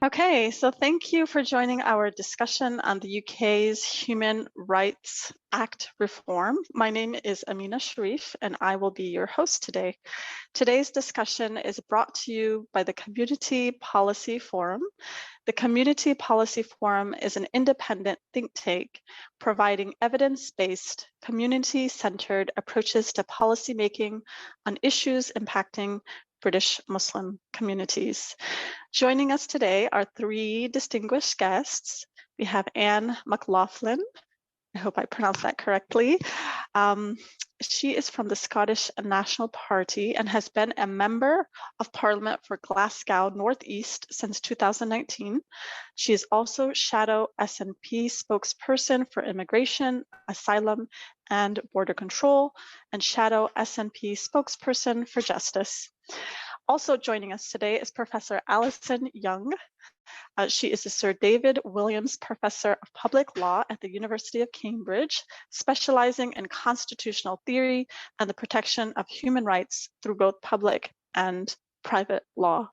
Okay, so thank you for joining our discussion on the UK's Human Rights Act reform. My name is Amina Sharif, and I will be your host today. Today's discussion is brought to you by the Community Policy Forum. The Community Policy Forum is an independent think tank providing evidence-based, community-centered approaches to policymaking on issues impacting British Muslim communities. Joining us today are three distinguished guests. We have Anne McLaughlin. I hope I pronounced that correctly. She is from the Scottish National Party and has been a member of Parliament for Glasgow North East since 2019. She is also Shadow SNP spokesperson for Immigration, Asylum and Border Control, and Shadow SNP spokesperson for Justice. Also joining us today is Professor Alison Young. She is the Sir David Williams Professor of Public Law at the University of Cambridge, specializing in constitutional theory and the protection of human rights through both public and private law.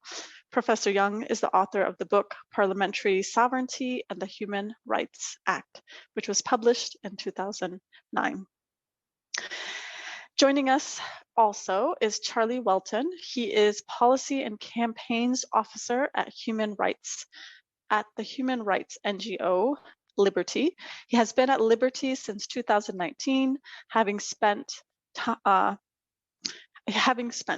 Professor Young is the author of the book Parliamentary Sovereignty and the Human Rights Act, which was published in 2009. Joining us also is Charlie Welton. He is Policy and Campaigns Officer at the Human Rights NGO Liberty. He has been at Liberty since 2019, having spent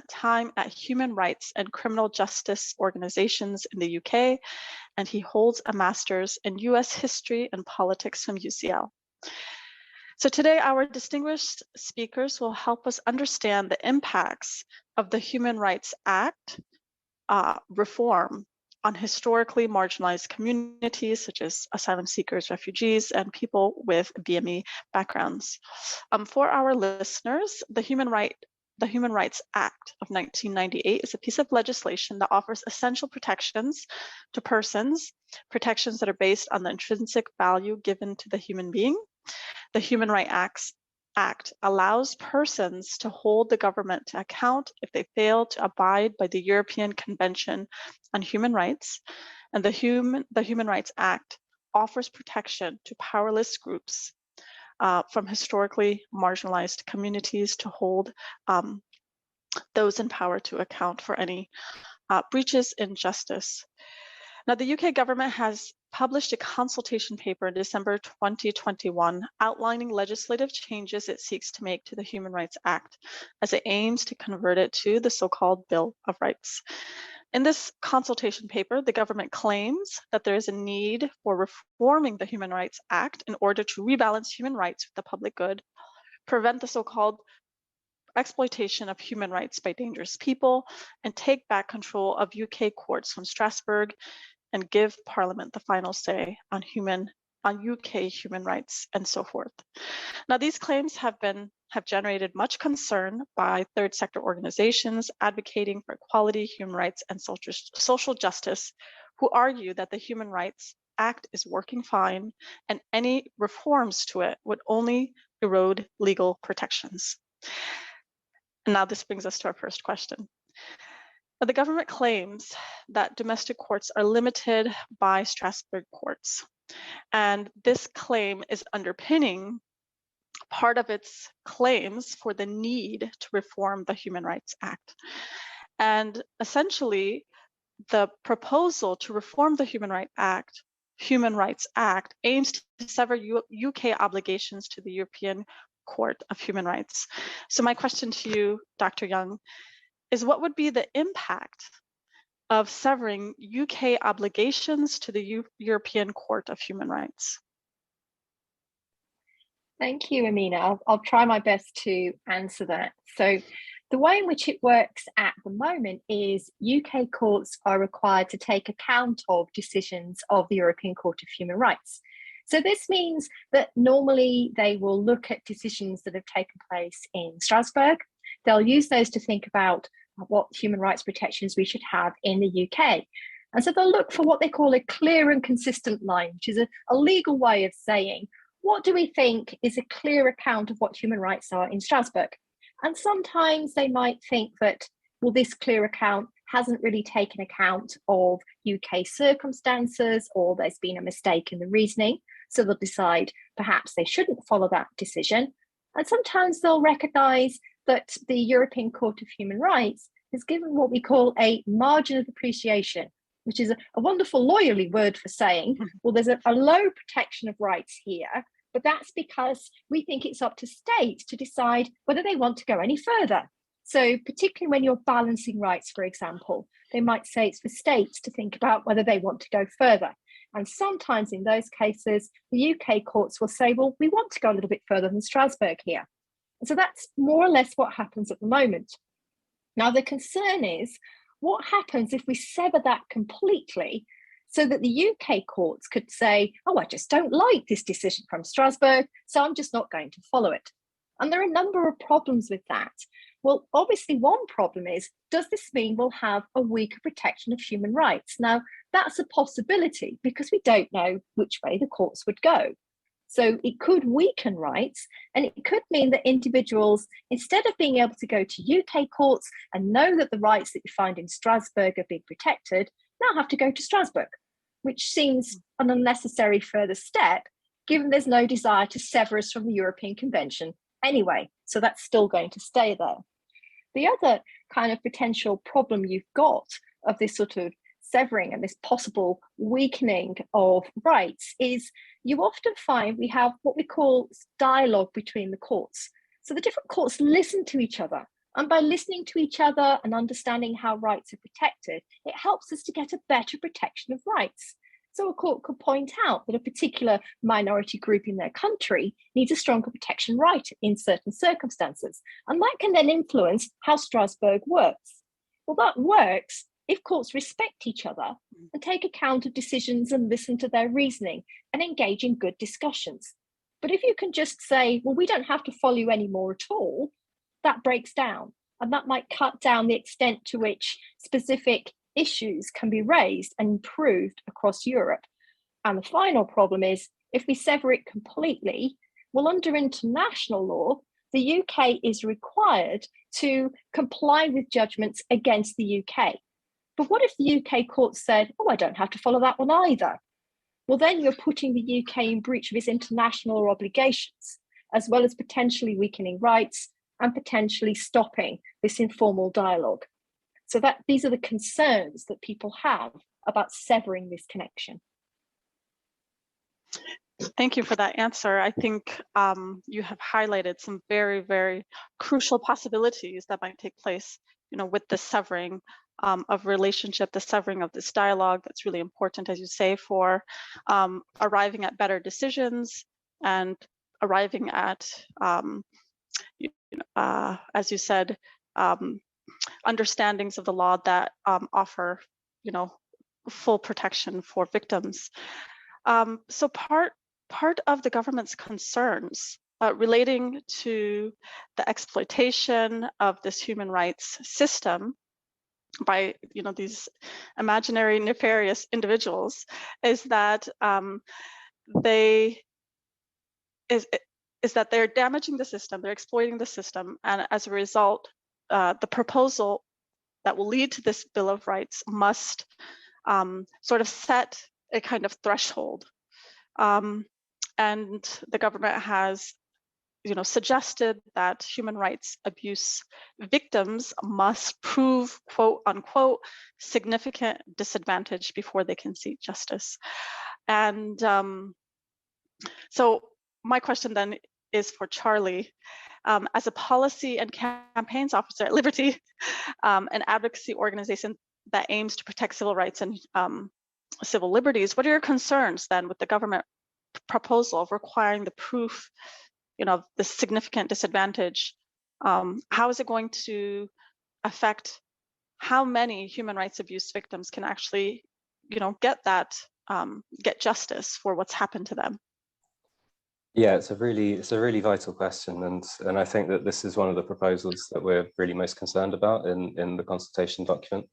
time at human rights and criminal justice organizations in the UK, and he holds a master's in US history and politics from UCL. So today, our distinguished speakers will help us understand the impacts of the Human Rights Act reform on historically marginalized communities such as asylum seekers, refugees, and people with BME backgrounds. For our listeners, the Human Rights Act of 1998 is a piece of legislation that offers essential protections to persons, protections that are based on the intrinsic value given to the human being. The Human Rights Act allows persons to hold the government to account if they fail to abide by the European Convention on Human Rights, and the Human Rights Act offers protection to powerless groups from historically marginalized communities to hold those in power to account for any breaches in justice. Now, the UK government has published a consultation paper in December 2021 outlining legislative changes it seeks to make to the Human Rights Act as it aims to convert it to the so-called Bill of Rights. In this consultation paper, the government claims that there is a need for reforming the Human Rights Act in order to rebalance human rights with the public good, prevent the so-called exploitation of human rights by dangerous people, and take back control of UK courts from Strasbourg and give Parliament the final say on UK human rights and so forth. Now, these claims have generated much concern by third sector organizations advocating for equality, human rights, and social justice, who argue that the Human Rights Act is working fine and any reforms to it would only erode legal protections. And now this brings us to our first question. The government claims that domestic courts are limited by Strasbourg courts, and this claim is underpinning part of its claims for the need to reform the Human Rights Act. And essentially, the proposal to reform the Human Rights Act aims to sever UK obligations to the European Court of Human Rights. So my question to you, Dr. Young, is what would be the impact of severing UK obligations to the European Court of Human Rights? Thank you, Amina. I'll try my best to answer that. So the way in which it works at the moment is UK courts are required to take account of decisions of the European Court of Human Rights. So this means that normally they will look at decisions that have taken place in Strasbourg. They'll use those to think about what human rights protections we should have in the UK. And so they'll look for what they call a clear and consistent line, which is a legal way of saying, what do we think is a clear account of what human rights are in Strasbourg? And sometimes they might think that, well, this clear account hasn't really taken account of UK circumstances, or there's been a mistake in the reasoning. So they'll decide perhaps they shouldn't follow that decision. And sometimes they'll recognise that the European Court of Human Rights has given what we call a margin of appreciation, which is a wonderful lawyerly word for saying, well, there's a low protection of rights here, but that's because we think it's up to states to decide whether they want to go any further. So particularly when you're balancing rights, for example, they might say it's for states to think about whether they want to go further. And sometimes in those cases, the UK courts will say, well, we want to go a little bit further than Strasbourg here. And so that's more or less what happens at the moment. Now, the concern is, what happens if we sever that completely so that the UK courts could say, oh, I just don't like this decision from Strasbourg, so I'm just not going to follow it. And there are a number of problems with that. Well, obviously, one problem is, does this mean we'll have a weaker protection of human rights? Now, that's a possibility because we don't know which way the courts would go. So it could weaken rights, and it could mean that individuals, instead of being able to go to UK courts and know that the rights that you find in Strasbourg are being protected, now have to go to Strasbourg, which seems an unnecessary further step, given there's no desire to sever us from the European Convention anyway. So that's still going to stay there. The other kind of potential problem you've got of this sort of severing and this possible weakening of rights is you often find we have what we call dialogue between the courts. So the different courts listen to each other. And by listening to each other and understanding how rights are protected, it helps us to get a better protection of rights. So a court could point out that a particular minority group in their country needs a stronger protection right in certain circumstances. And that can then influence how Strasbourg works. Well, that works if courts respect each other and take account of decisions and listen to their reasoning and engage in good discussions. But if you can just say, well, we don't have to follow you anymore at all, that breaks down. And that might cut down the extent to which specific issues can be raised and improved across Europe. And the final problem is, if we sever it completely, well, under international law, the UK is required to comply with judgments against the UK. But what if the UK court said, oh, I don't have to follow that one either? Well, then you're putting the UK in breach of its international obligations, as well as potentially weakening rights and potentially stopping this informal dialogue. So these are the concerns that people have about severing this connection. Thank you for that answer. I think you have highlighted some very, very crucial possibilities that might take place, with the severing of relationship, the severing of this dialogue. That's really important, as you say, for arriving at better decisions and arriving at, as you said, understandings of the law that offer, full protection for victims. So part of the government's concerns relating to the exploitation of this human rights system by these imaginary nefarious individuals is that they're damaging the system, they're exploiting the system, and as a result, the proposal that will lead to this Bill of Rights must sort of set a kind of threshold. And the government has, suggested that human rights abuse victims must prove, quote unquote, significant disadvantage before they can seek justice. And so my question then is for Charlie. As a policy and campaigns officer at Liberty, an advocacy organization that aims to protect civil rights and civil liberties, what are your concerns then with the government proposal of requiring the proof, of the significant disadvantage? How is it going to affect how many human rights abuse victims can actually, get justice for what's happened to them? Yeah, it's a really vital question, and I think that this is one of the proposals that we're really most concerned about in the consultation document.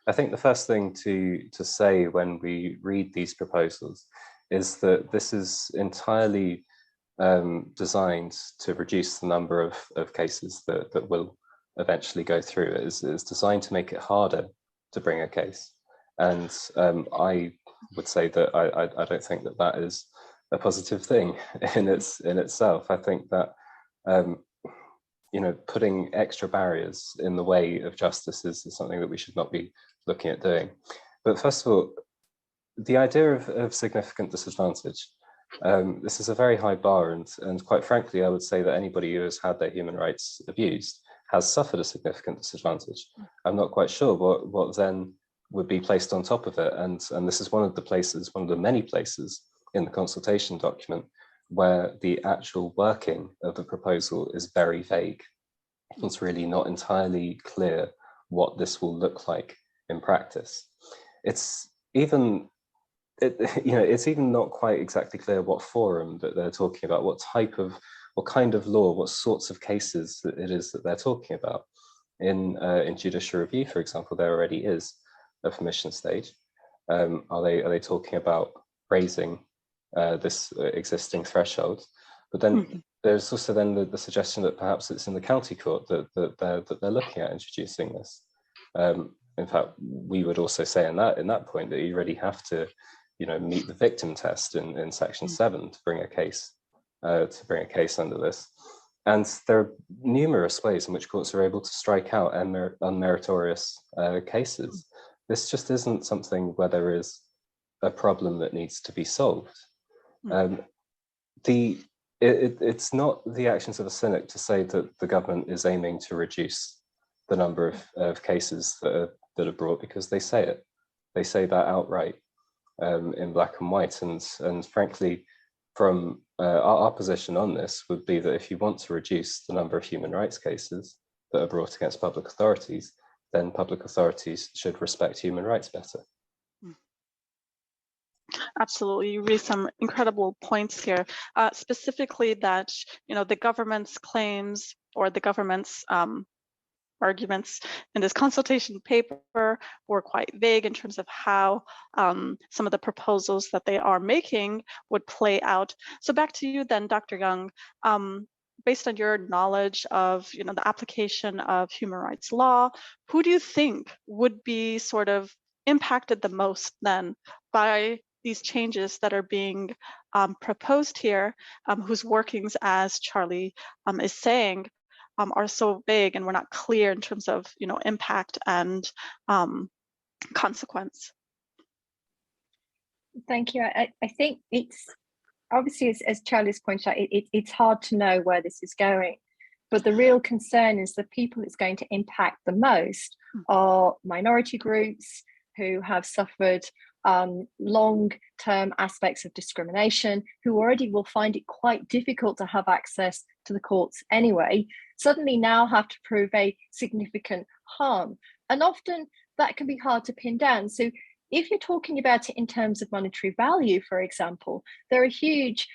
I think the first thing to say when we read these proposals is that this is entirely designed to reduce the number of cases that will eventually go through. It's designed to make it harder to bring a case. And I would say that I don't think that that is a positive thing in itself. I think that putting extra barriers in the way of justice is something that we should not be looking at doing. But first of all, the idea of significant disadvantage. This is a very high bar, and quite frankly, I would say that anybody who has had their human rights abused has suffered a significant disadvantage. I'm not quite sure what then would be placed on top of it, and this is one of the many places in the consultation document where the actual working of the proposal is very vague. It's really not entirely clear what this will look like in practice. It's even not quite exactly clear what forum that they're talking about, what kind of law, what sorts of cases that it is that they're talking about. In judicial review, for example, there already is a permission stage. Are they talking about raising this existing threshold? But then there's also then the suggestion that perhaps it's in the county court that they're looking at introducing this. In fact, we would also say in that point that you really have to meet the victim test in section 7 to bring a case under this. And there are numerous ways in which courts are able to strike out unmeritorious cases. This just isn't something where there is a problem that needs to be solved. It's not the actions of a cynic to say that the government is aiming to reduce the number of cases that are brought, because they say it. They say that outright. In black and white, and frankly, from our position on this would be that if you want to reduce the number of human rights cases that are brought against public authorities, then public authorities should respect human rights better. Absolutely, you raised some incredible points here, specifically that the government's claims or the government's arguments in this consultation paper were quite vague in terms of how some of the proposals that they are making would play out. So back to you then, Dr. Young, based on your knowledge of the application of human rights law, who do you think would be sort of impacted the most then by these changes that are being proposed here, whose workings, as Charlie is saying, are so vague and we're not clear in terms of impact and consequence? Thank you. I think it's obviously, as Charlie's pointed out, it's hard to know where this is going, but the real concern is the people it's going to impact the most are minority groups who have suffered long-term aspects of discrimination, who already will find it quite difficult to have access to the courts anyway, suddenly now have to prove a significant harm. And often that can be hard to pin down. So if you're talking about it in terms of monetary value, for example, there are huge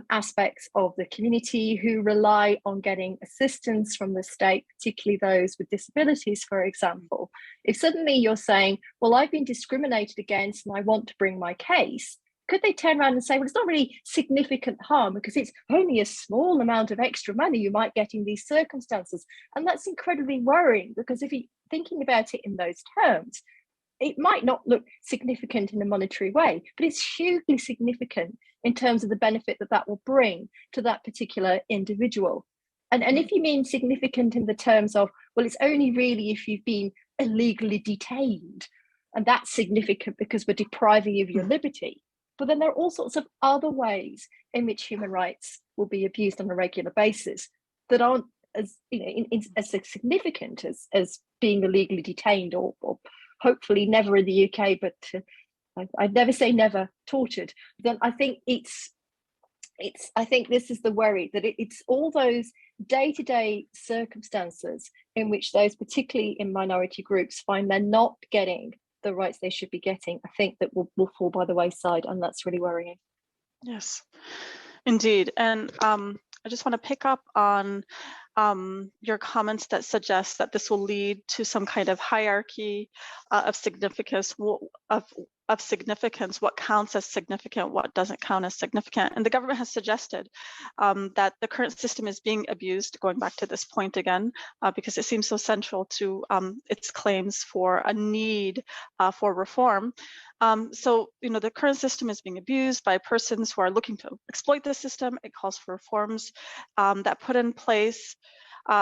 aspects of the community who rely on getting assistance from the state, particularly those with disabilities, for example. If suddenly you're saying, well, I've been discriminated against and I want to bring my case, could they turn around and say, well, it's not really significant harm because it's only a small amount of extra money you might get in these circumstances? And that's incredibly worrying, because if you're thinking about it in those terms, it might not look significant in a monetary way, but it's hugely significant in terms of the benefit that will bring to that particular individual. And if you mean significant in the terms of, well, it's only really if you've been illegally detained, and that's significant because we're depriving you of your liberty. But then there are all sorts of other ways in which human rights will be abused on a regular basis that aren't as as significant as being illegally detained or hopefully never in the UK, but I'd never say never, tortured. Then I think I think this is the worry, that it's all those day-to-day circumstances in which those, particularly in minority groups, find they're not getting the rights they should be getting, I think that will fall by the wayside, and that's really worrying. Yes, indeed. And I just want to pick up on your comments that suggest that this will lead to some kind of hierarchy of significance, of of significance, what counts as significant, what doesn't count as significant. And the government has suggested that the current system is being abused, going back to this point again, because it seems so central to its claims for a need for reform. So, the current system is being abused by persons who are looking to exploit the system. It calls for reforms that put in place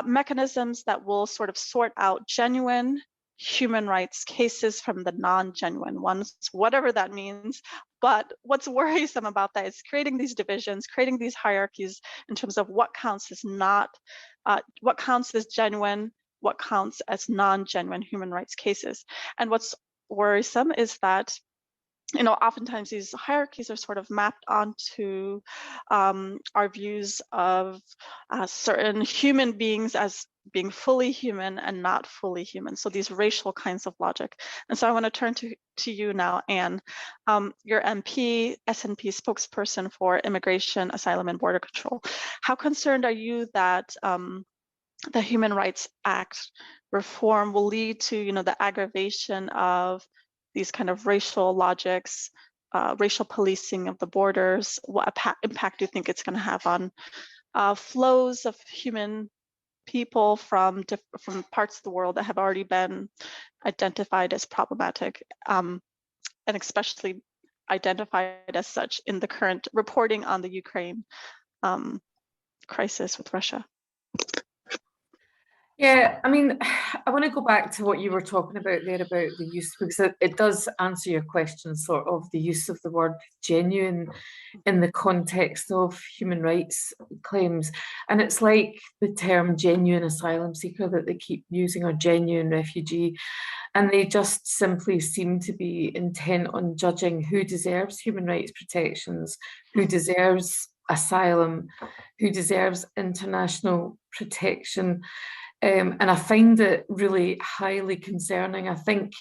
mechanisms that will sort of sort out genuine human rights cases from the non-genuine ones, whatever that means. But what's worrisome about that is creating these divisions, creating these hierarchies in terms of what counts as what counts as genuine, what counts as non-genuine human rights cases. And what's worrisome is that oftentimes these hierarchies are sort of mapped onto our views of certain human beings as being fully human and not fully human. So these racial kinds of logic. And so I want to turn to you now, Anne. You're MP, SNP spokesperson for Immigration, Asylum, and Border Control. How concerned are you that the Human Rights Act reform will lead to, the aggravation of these kind of racial logics, racial policing of the borders? What impact do you think it's going to have on flows of human people from parts of the world that have already been identified as problematic, and especially identified as such in the current reporting on the Ukraine crisis with Russia? Yeah, I mean, I want to go back to what you were talking about there about the use, because it does answer your question, sort of the use of the word genuine in the context of human rights claims. And it's like the term genuine asylum seeker that they keep using, or genuine refugee. And they just simply seem to be intent on judging who deserves human rights protections, who deserves asylum, who deserves international protection. And I find it really highly concerning. I think,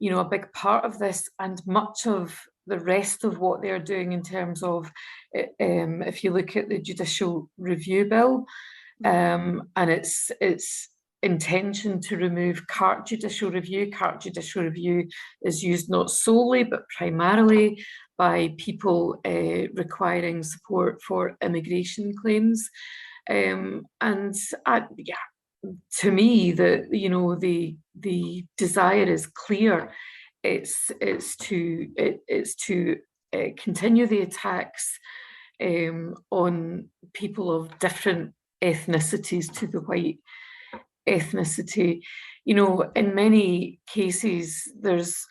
a big part of this and much of the rest of what they're doing in terms of, if you look at the Judicial Review Bill, and its intention to remove CART judicial review. CART judicial review is used not solely but primarily by people requiring support for immigration claims. To me, the desire is clear. It's to continue the attacks on people of different ethnicities to the white ethnicity. In many cases, there's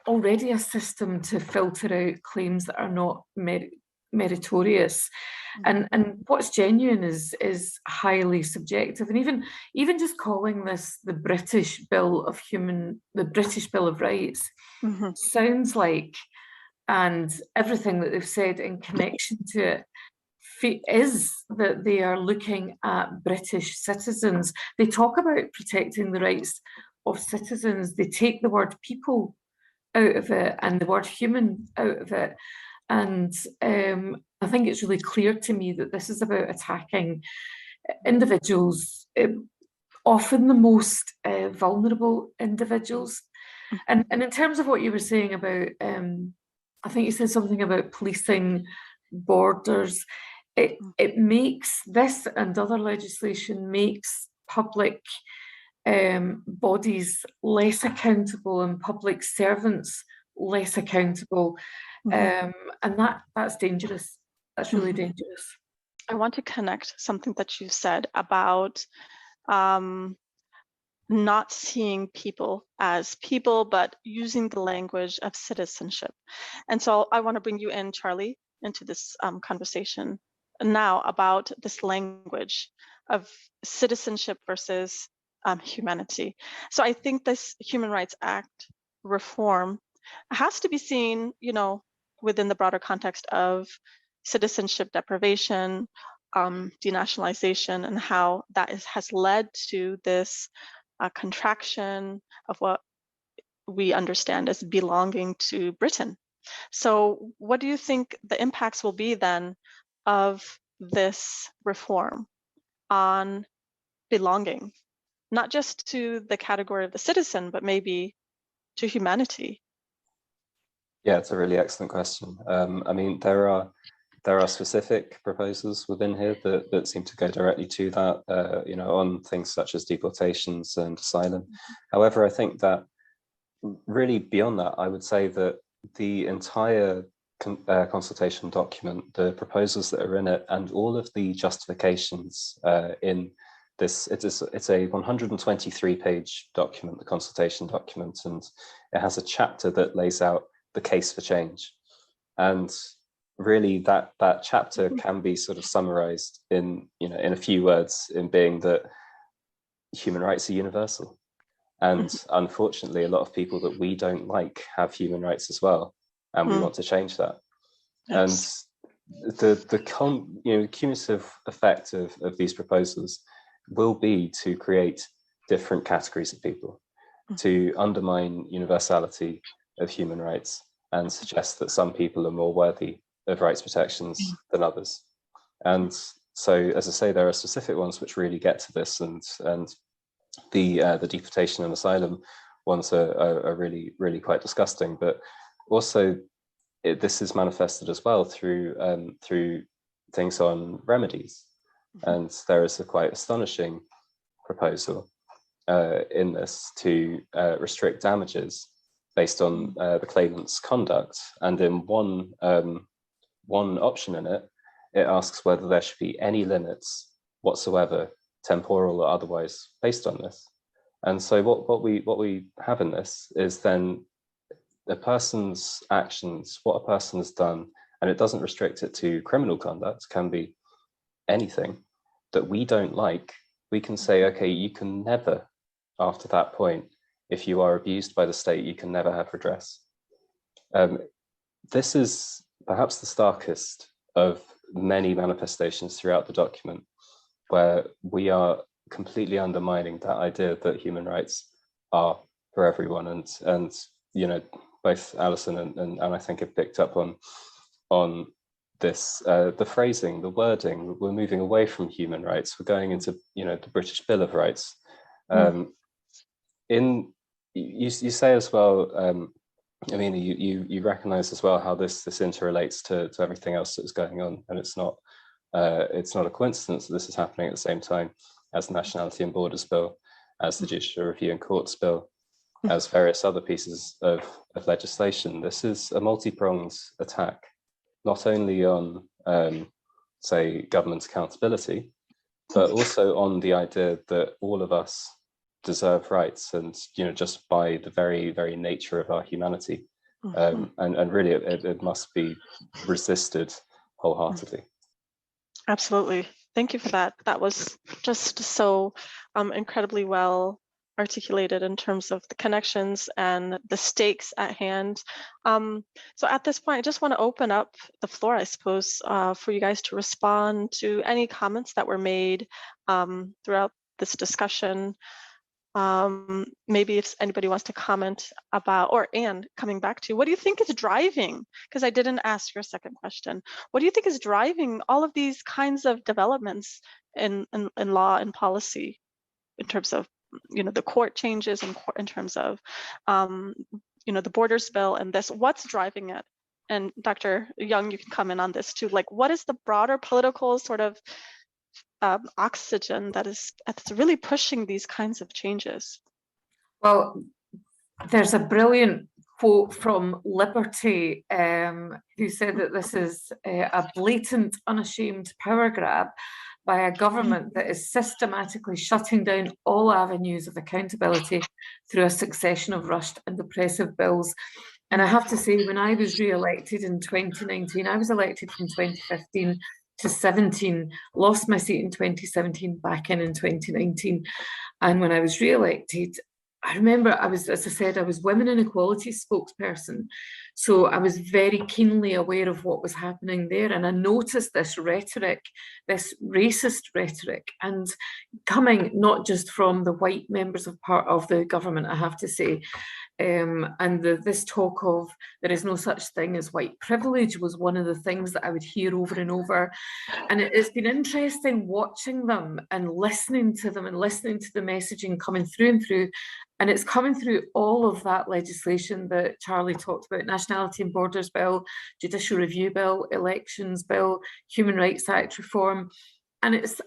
already a system to filter out claims that are not meritorious. And what's genuine is highly subjective. And even just calling this the British Bill of Rights sounds like, and everything that they've said in connection to it is that they are looking at British citizens. They talk about protecting the rights of citizens. They take the word people out of it and the word human out of it. And I think it's really clear to me that this is about attacking individuals, often the most vulnerable individuals. And in terms of what you were saying about, I think you said something about policing borders. It makes this and other legislation makes public bodies less accountable and public servants less accountable. And that's dangerous. That's really dangerous. I want to connect something that you said about not seeing people as people, but using the language of citizenship. And so I want to bring you in, Charlie, into this conversation now about this language of citizenship versus humanity. So I think this Human Rights Act reform has to be seen, within the broader context of citizenship deprivation, denationalization, and how that has led to this contraction of what we understand as belonging to Britain. So what do you think the impacts will be then of this reform on belonging, not just to the category of the citizen, but maybe to humanity? Yeah, it's a really excellent question. I mean, there are specific proposals within here that seem to go directly to that, you know, on things such as deportations and asylum. However, I think that really beyond that, I would say that the entire consultation document, the proposals that are in it, and all of the justifications in this, it's a 123-page document, the consultation document, and it has a chapter that lays out the case for change. And really that chapter can be sort of summarized in, you know, in a few words, in being that human rights are universal. And unfortunately, a lot of people that we don't like have human rights as well, and we want to change that. Yes. And the cumulative effect of these proposals will be to create different categories of people, to undermine universality of human rights and suggest that some people are more worthy of rights protections than others. And so, as I say, there are specific ones which really get to this, and the deportation and asylum ones are really quite disgusting. But also, this is manifested as well through things on remedies, and there is a quite astonishing proposal in this to restrict damages based on the claimant's conduct, and in one option in it, it asks whether there should be any limits whatsoever, temporal or otherwise, based on this. And so what we have in this is then a person's actions, what a person has done, and it doesn't restrict it to criminal conduct, can be anything that we don't like. We can say, okay, you can never, after that point, if you are abused by the state, you can never have redress. This is perhaps the starkest of many manifestations throughout the document, where we are completely undermining that idea that human rights are for everyone. And you know, both Alison and I think have picked up on this, the phrasing, the wording. We're moving away from human rights. We're going into, you know, the British Bill of Rights. You say as well, I mean, you recognise as well how this interrelates to everything else that's going on, and it's not a coincidence that this is happening at the same time as the Nationality and Borders Bill, as the Judicial Review and Courts Bill, as various other pieces of legislation. This is a multi-pronged attack, not only on, say, government accountability, but also on the idea that all of us deserve rights, and, you know, just by the very nature of our humanity. And really it must be resisted wholeheartedly. Absolutely. Thank you for that. That was just so incredibly well articulated in terms of the connections and the stakes at hand. So at this point, I just want to open up the floor, I suppose, for you guys to respond to any comments that were made throughout this discussion. Maybe if anybody wants to comment about, and coming back to, what do you think is driving, because I didn't ask your second question, what do you think is driving all of these kinds of developments in law and policy, in terms of, you know, the court changes, in terms of, you know, the Borders Bill and this, what's driving it? And Dr. Young, you can comment on this too, like, what is the broader political sort of oxygen that's really pushing these kinds of changes? Well, there's a brilliant quote from Liberty, who said that this is a blatant, unashamed power grab by a government that is systematically shutting down all avenues of accountability through a succession of rushed and oppressive bills. And I have to say, when I was re-elected in 2019, I was elected from 2015 to 17, lost my seat in 2017, back in 2019. And when I was re-elected, I remember I was, as I said, I was Women Inequalities spokesperson. So I was very keenly aware of what was happening there. And I noticed this rhetoric, this racist rhetoric, and coming not just from the white members of part of the government, I have to say, And this talk of there is no such thing as white privilege was one of the things that I would hear over and over. And it's been interesting watching them and listening to them and listening to the messaging coming through and through. And it's coming through all of that legislation that Charlie talked about: Nationality and Borders Bill, Judicial Review Bill, Elections Bill, Human Rights Act reform. And it's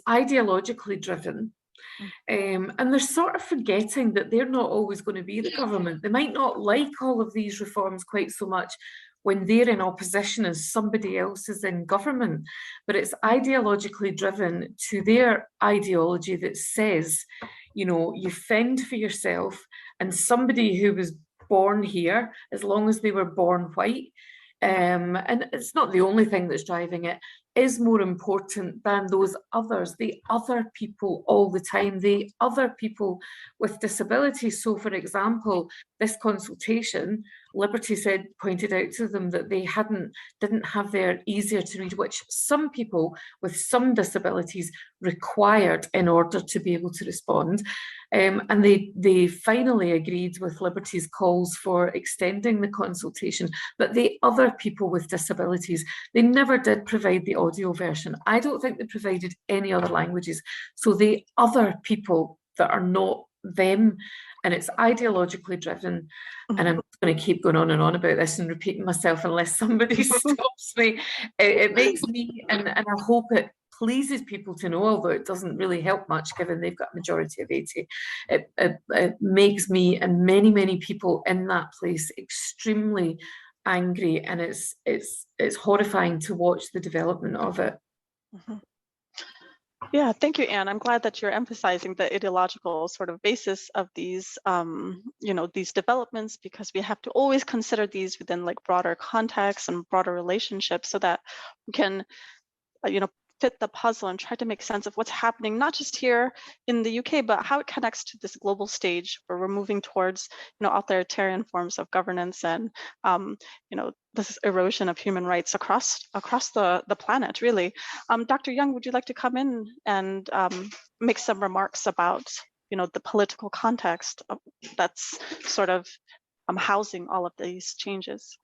ideologically driven. And they're sort of forgetting that they're not always going to be the government. They might not like all of these reforms quite so much when they're in opposition as somebody else is in government, but it's ideologically driven to their ideology that says, you know, you fend for yourself, and somebody who was born here, as long as they were born white, and it's not the only thing that's driving it, is more important than those others, the other people all the time, the other people with disabilities. So, for example, this consultation, Liberty pointed out to them that they didn't have their easier to read, which some people with some disabilities required in order to be able to respond. And they finally agreed with Liberty's calls for extending the consultation, but the other people with disabilities, they never did provide the audio version. I don't think they provided any other languages. So the other people that are not them, and it's ideologically driven. And I'm going to keep going on and on about this and repeating myself unless somebody stops me. It makes me, and I hope it pleases people to know, although it doesn't really help much given they've got a majority of 80, it makes me and many, many people in that place extremely angry, and it's horrifying to watch the development of it. Mm-hmm. Yeah, thank you, Anne. I'm glad that you're emphasizing the ideological sort of basis of these, these developments, because we have to always consider these within like broader contexts and broader relationships so that we can, fit the puzzle and try to make sense of what's happening, not just here in the UK, but how it connects to this global stage where we're moving towards, authoritarian forms of governance and, this erosion of human rights across the planet, really. Dr. Young, would you like to come in and make some remarks about, the political context that's sort of housing all of these changes?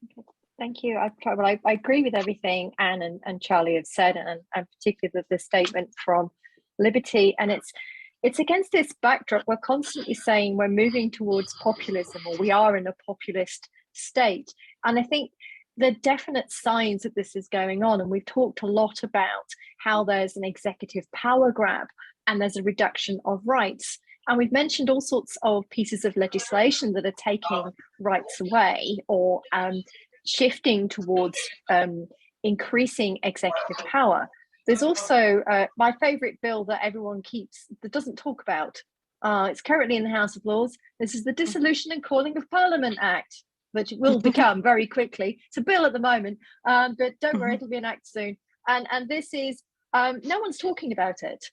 Okay. Thank you. I agree with everything Anne and Charlie have said, and particularly the statement from Liberty. And it's against this backdrop we're constantly saying we're moving towards populism, or we are in a populist state. And I think the definite signs that this is going on, and we've talked a lot about how there's an executive power grab and there's a reduction of rights. And we've mentioned all sorts of pieces of legislation that are taking rights away or shifting towards increasing executive power. There's also my favourite bill that everyone that doesn't talk about. It's currently in the House of Lords. This is the Dissolution and Calling of Parliament Act, which will become very quickly. It's a bill at the moment, but don't worry, it'll be an act soon. And this is, no one's talking about it.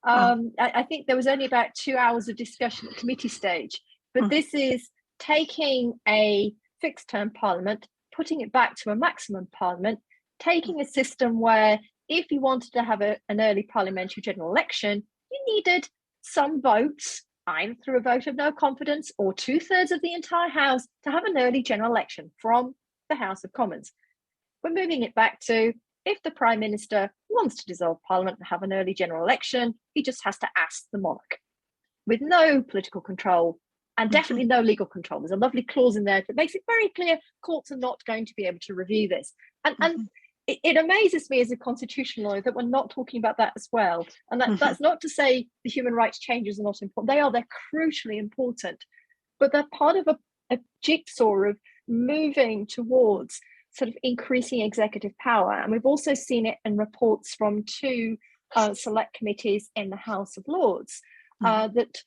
I think there was only about 2 hours of discussion at committee stage, but this is taking a fixed term parliament, putting it back to a maximum parliament, taking a system where if you wanted to have an early parliamentary general election, you needed some votes, either through a vote of no confidence or 2/3 of the entire House, to have an early general election from the House of Commons. We're moving it back to, if the Prime Minister wants to dissolve Parliament and have an early general election, he just has to ask the monarch, with no political control and definitely no legal control. There's a lovely clause in there that makes it very clear courts are not going to be able to review this. And it amazes me as a constitutional lawyer that we're not talking about that as well. And that's not to say the human rights changes are not important. They're crucially important, but they're part of a jigsaw of moving towards sort of increasing executive power. And we've also seen it in reports from 2 select committees in the House of Lords that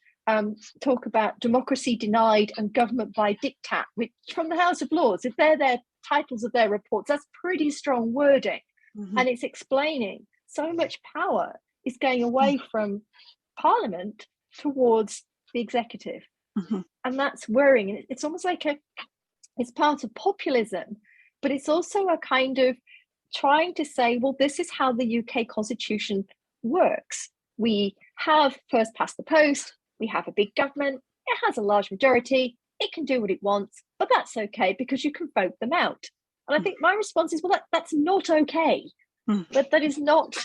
talk about democracy denied and government by diktat, which from the House of Lords, if they're their titles of their reports, that's pretty strong wording. And it's explaining so much power is going away from Parliament towards the executive. And that's worrying. And it's almost like it's part of populism, but it's also a kind of trying to say, well, this is how the UK Constitution works. We have first past the post, we have a big government, it has a large majority, it can do what it wants, but that's okay because you can vote them out. And I think my response is, well, that's not okay. That is not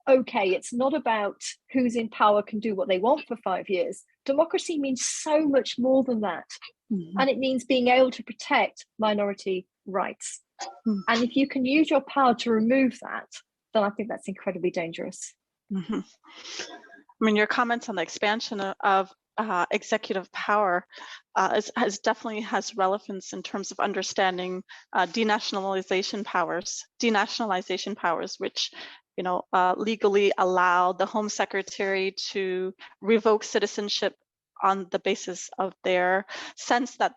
okay. It's not about who's in power can do what they want for 5 years. Democracy means so much more than that. And it means being able to protect minority rights. And if you can use your power to remove that, then I think that's incredibly dangerous. I mean, your comments on the expansion of executive power definitely has relevance in terms of understanding denationalization powers, which legally allow the Home Secretary to revoke citizenship on the basis of their sense that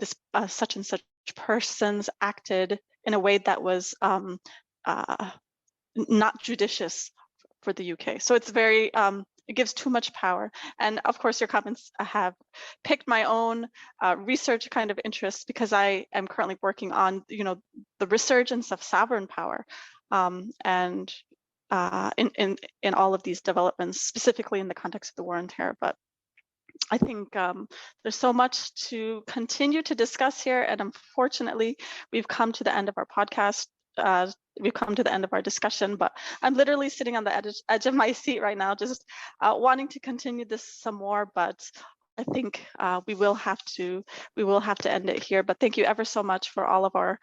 this such and such persons acted in a way that was not judicious for the UK. So it's very it gives too much power. And of course, your comments have picked my own research kind of interest, because I am currently working on, the resurgence of sovereign power and in all of these developments, specifically in the context of the war on terror. But I think there's so much to continue to discuss here, and unfortunately, we've come to the end of our podcast. We've come to the end of our discussion, but I'm literally sitting on the edge of my seat right now, just wanting to continue this some more. But I think we will have to end it here. But thank you ever so much for all of our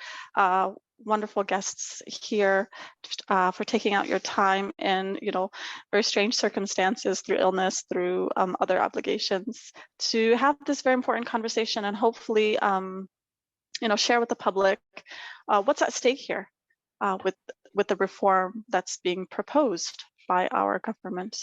wonderful guests here, for taking out your time in very strange circumstances, through illness, through other obligations, to have this very important conversation, and hopefully share with the public what's at stake here with the reform that's being proposed by our government.